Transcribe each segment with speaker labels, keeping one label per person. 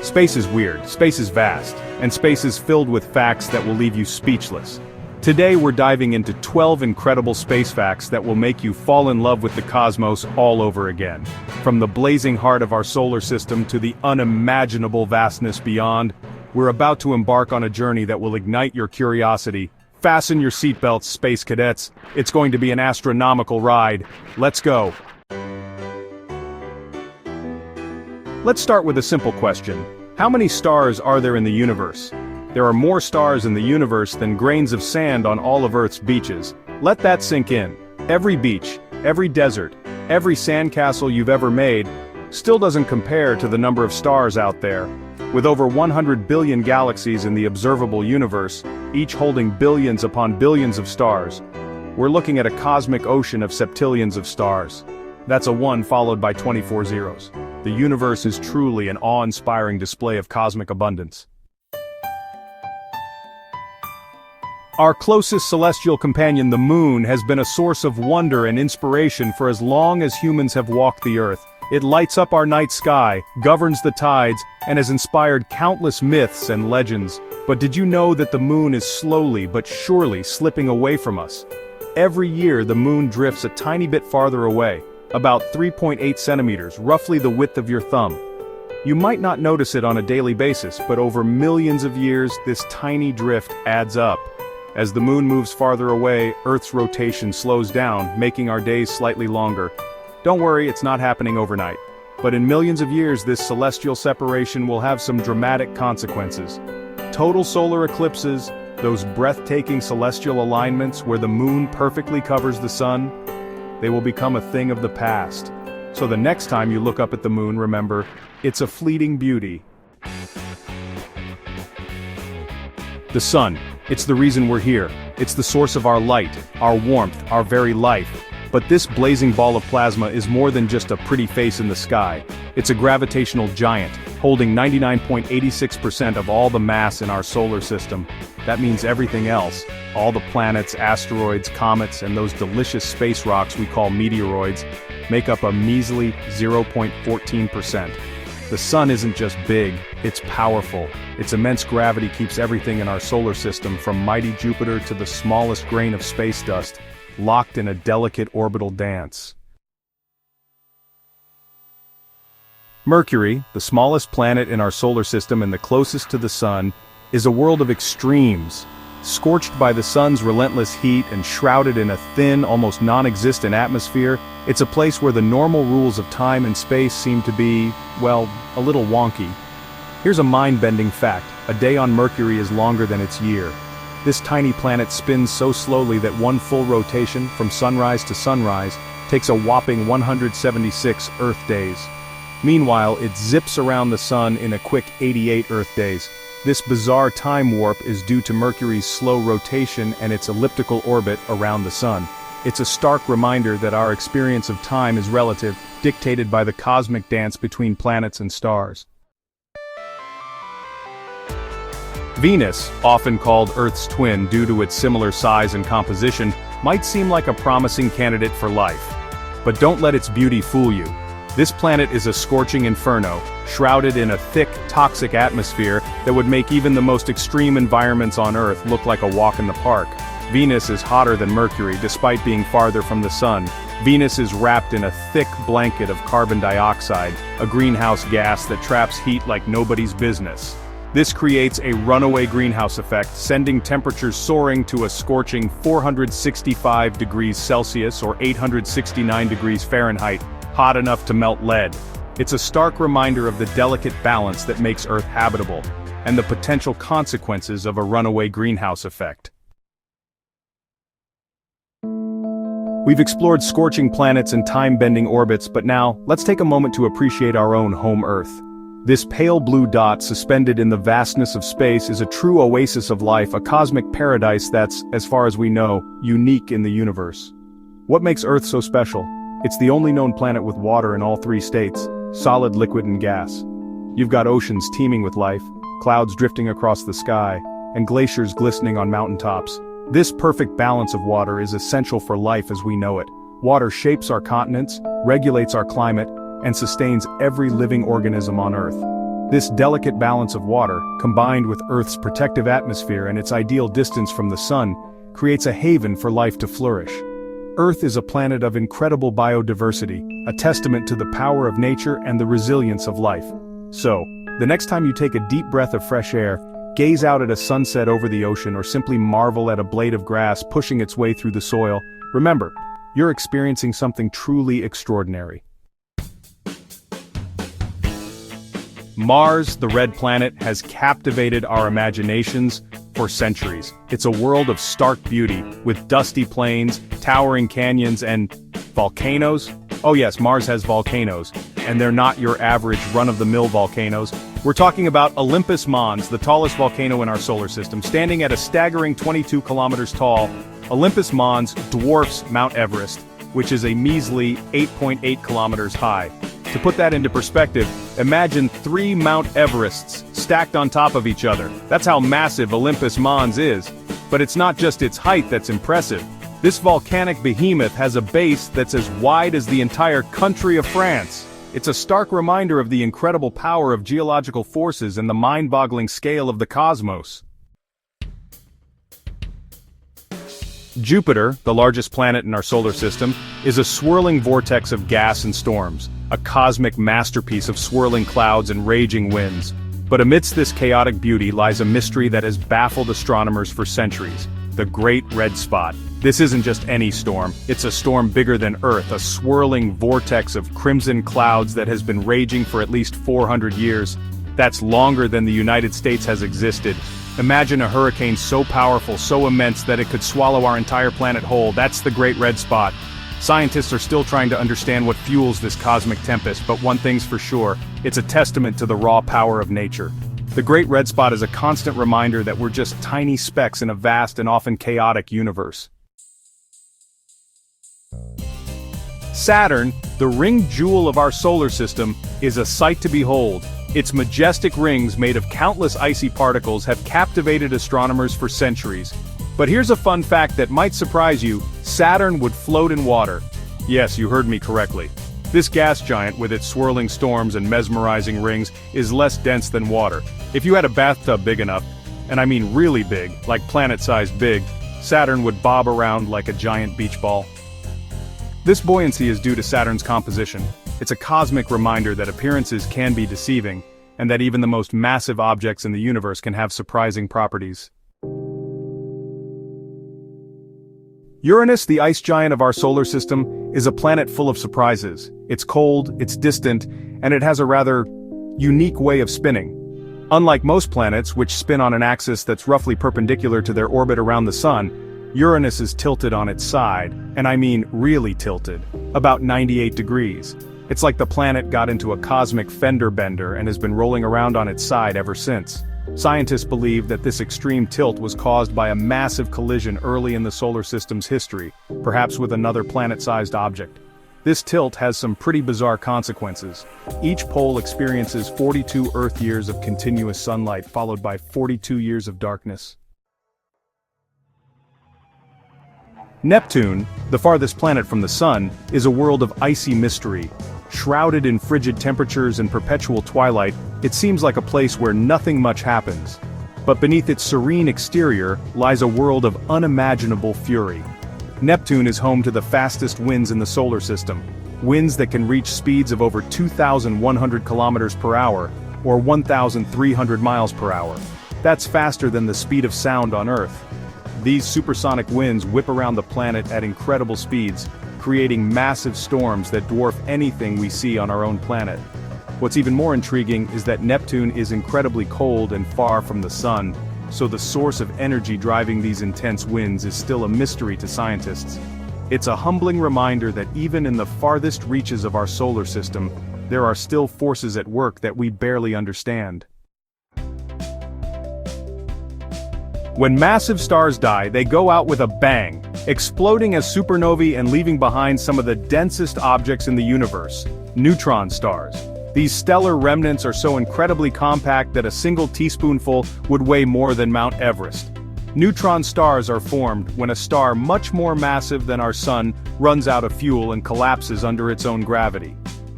Speaker 1: Space is weird, space is vast, and space is filled with facts that will leave you speechless. Today we're diving into 12 incredible space facts that will make you fall in love with the cosmos all over again. From the blazing heart of our solar system to the unimaginable vastness beyond, we're about to embark on a journey that will ignite your curiosity. Fasten your seatbelts, space cadets. It's going to be an astronomical ride. Let's go. Let's start with a simple question. How many stars are there in the universe? There are more stars in the universe than grains of sand on all of Earth's beaches. Let that sink in. Every beach, every desert, every sandcastle you've ever made still doesn't compare to the number of stars out there. With over 100 billion galaxies in the observable universe, each holding billions upon billions of stars, we're looking at a cosmic ocean of septillions of stars. That's a 1 followed by 24 zeros. The universe is truly an awe-inspiring display of cosmic abundance. Our closest celestial companion, the moon, has been a source of wonder and inspiration for as long as humans have walked the earth. It lights up our night sky, governs the tides, and has inspired countless myths and legends. But did you know that the moon is slowly but surely slipping away from us? Every year the moon drifts a tiny bit farther away, about 3.8 centimeters, roughly the width of your thumb. You might not notice it on a daily basis, but over millions of years this tiny drift adds up. As the moon moves farther away, Earth's rotation slows down, making our days slightly longer. Don't worry, it's not happening overnight. But in millions of years this celestial separation will have some dramatic consequences. Total solar eclipses, those breathtaking celestial alignments where the moon perfectly covers the sun, they will become a thing of the past. So the next time you look up at the moon, remember, it's a fleeting beauty. The sun, it's the reason we're here. It's the source of our light, our warmth, our very life. But this blazing ball of plasma is more than just a pretty face in the sky. It's a gravitational giant, holding 99.86% of all the mass in our solar system. That means everything else, all the planets, asteroids, comets, and those delicious space rocks we call meteoroids, make up a measly 0.14%. The sun isn't just big, it's powerful. Its immense gravity keeps everything in our solar system, from mighty Jupiter to the smallest grain of space dust, locked in a delicate orbital dance. Mercury, the smallest planet in our solar system and the closest to the sun, is a world of extremes. Scorched by the sun's relentless heat and shrouded in a thin, almost non-existent atmosphere, it's a place where the normal rules of time and space seem to be, well, a little wonky. Here's a mind-bending fact: a day on Mercury is longer than its year. This tiny planet spins so slowly that one full rotation, from sunrise to sunrise, takes a whopping 176 Earth days. Meanwhile, it zips around the sun in a quick 88 Earth days. This bizarre time warp is due to Mercury's slow rotation and its elliptical orbit around the sun. It's a stark reminder that our experience of time is relative, dictated by the cosmic dance between planets and stars. Venus, often called Earth's twin due to its similar size and composition, might seem like a promising candidate for life. But don't let its beauty fool you. This planet is a scorching inferno, shrouded in a thick, toxic atmosphere that would make even the most extreme environments on Earth look like a walk in the park. Venus is hotter than Mercury despite being farther from the sun. Venus is wrapped in a thick blanket of carbon dioxide, a greenhouse gas that traps heat like nobody's business. This creates a runaway greenhouse effect, sending temperatures soaring to a scorching 465 degrees Celsius or 869 degrees Fahrenheit, hot enough to melt lead. It's a stark reminder of the delicate balance that makes Earth habitable, and the potential consequences of a runaway greenhouse effect. We've explored scorching planets and time-bending orbits, but now, let's take a moment to appreciate our own home Earth. This pale blue dot suspended in the vastness of space is a true oasis of life, a cosmic paradise that's, as far as we know, unique in the universe. What makes Earth so special? It's the only known planet with water in all three states: solid, liquid, and gas. You've got oceans teeming with life, clouds drifting across the sky, and glaciers glistening on mountaintops. This perfect balance of water is essential for life as we know it. Water shapes our continents, regulates our climate, and sustains every living organism on Earth. This delicate balance of water, combined with Earth's protective atmosphere and its ideal distance from the sun, creates a haven for life to flourish. Earth is a planet of incredible biodiversity, a testament to the power of nature and the resilience of life. So, the next time you take a deep breath of fresh air, gaze out at a sunset over the ocean or simply marvel at a blade of grass pushing its way through the soil, remember, you're experiencing something truly extraordinary. Mars, the red planet, has captivated our imaginations for centuries. It's a world of stark beauty, with dusty plains, towering canyons, and volcanoes. Oh yes, Mars has volcanoes, and they're not your average run-of-the-mill volcanoes. We're talking about Olympus Mons, the tallest volcano in our solar system. Standing at a staggering 22 kilometers tall, Olympus Mons dwarfs Mount Everest, which is a measly 8.8 kilometers high. To put that into perspective, imagine 3 Mount Everests stacked on top of each other. That's how massive Olympus Mons is. But it's not just its height that's impressive. This volcanic behemoth has a base that's as wide as the entire country of France. It's a stark reminder of the incredible power of geological forces and the mind-boggling scale of the cosmos. Jupiter, the largest planet in our solar system, is a swirling vortex of gas and storms, a cosmic masterpiece of swirling clouds and raging winds. But amidst this chaotic beauty lies a mystery that has baffled astronomers for centuries: the Great Red Spot. This isn't just any storm, it's a storm bigger than Earth, a swirling vortex of crimson clouds that has been raging for at least 400 years. That's longer than the United States has existed. Imagine a hurricane so powerful, so immense that it could swallow our entire planet whole. That's the Great Red Spot. Scientists are still trying to understand what fuels this cosmic tempest, but one thing's for sure, it's a testament to the raw power of nature. The Great Red Spot is a constant reminder that we're just tiny specks in a vast and often chaotic universe. Saturn, the ring jewel of our solar system, is a sight to behold. Its majestic rings made of countless icy particles have captivated astronomers for centuries. But here's a fun fact that might surprise you: Saturn would float in water. Yes, you heard me correctly. This gas giant, with its swirling storms and mesmerizing rings, is less dense than water. If you had a bathtub big enough, and I mean really big, like planet-sized big, Saturn would bob around like a giant beach ball. This buoyancy is due to Saturn's composition. It's a cosmic reminder that appearances can be deceiving, and that even the most massive objects in the universe can have surprising properties. Uranus, the ice giant of our solar system, is a planet full of surprises. It's cold, it's distant, and it has a rather unique way of spinning. Unlike most planets, which spin on an axis that's roughly perpendicular to their orbit around the sun, Uranus is tilted on its side, and I mean really tilted, about 98 degrees. It's like the planet got into a cosmic fender bender and has been rolling around on its side ever since. Scientists believe that this extreme tilt was caused by a massive collision early in the solar system's history, perhaps with another planet-sized object. This tilt has some pretty bizarre consequences. Each pole experiences 42 Earth years of continuous sunlight, followed by 42 years of darkness. Neptune, the farthest planet from the Sun, is a world of icy mystery. Shrouded in frigid temperatures and perpetual twilight, it seems like a place where nothing much happens. But beneath its serene exterior lies a world of unimaginable fury. Neptune is home to the fastest winds in the solar system, winds that can reach speeds of over 2,100 kilometers per hour, or 1,300 miles per hour. That's faster than the speed of sound on Earth. These supersonic winds whip around the planet at incredible speeds, creating massive storms that dwarf anything we see on our own planet. What's even more intriguing is that Neptune is incredibly cold and far from the Sun, so the source of energy driving these intense winds is still a mystery to scientists. It's a humbling reminder that even in the farthest reaches of our solar system, there are still forces at work that we barely understand. When massive stars die, they go out with a bang, exploding as supernovae and leaving behind some of the densest objects in the universe: neutron stars. These stellar remnants are so incredibly compact that a single teaspoonful would weigh more than Mount Everest. Neutron stars are formed when a star much more massive than our Sun runs out of fuel and collapses under its own gravity.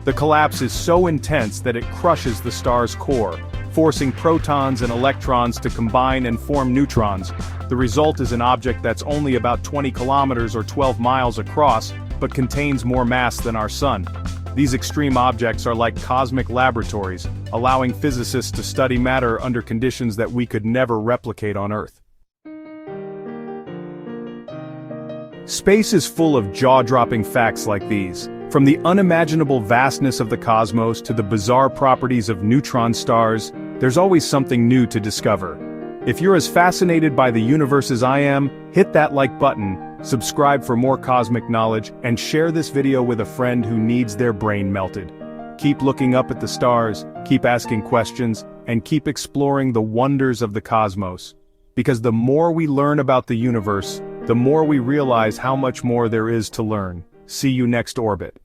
Speaker 1: The collapse is so intense that it crushes the star's core, forcing protons and electrons to combine and form neutrons. The result is an object that's only about 20 kilometers or 12 miles across, but contains more mass than our Sun. These extreme objects are like cosmic laboratories, allowing physicists to study matter under conditions that we could never replicate on Earth. Space is full of jaw-dropping facts like these. From the unimaginable vastness of the cosmos to the bizarre properties of neutron stars, there's always something new to discover. If you're as fascinated by the universe as I am, hit that like button, subscribe for more cosmic knowledge, and share this video with a friend who needs their brain melted. Keep looking up at the stars, keep asking questions, and keep exploring the wonders of the cosmos. Because the more we learn about the universe, the more we realize how much more there is to learn. See you next orbit.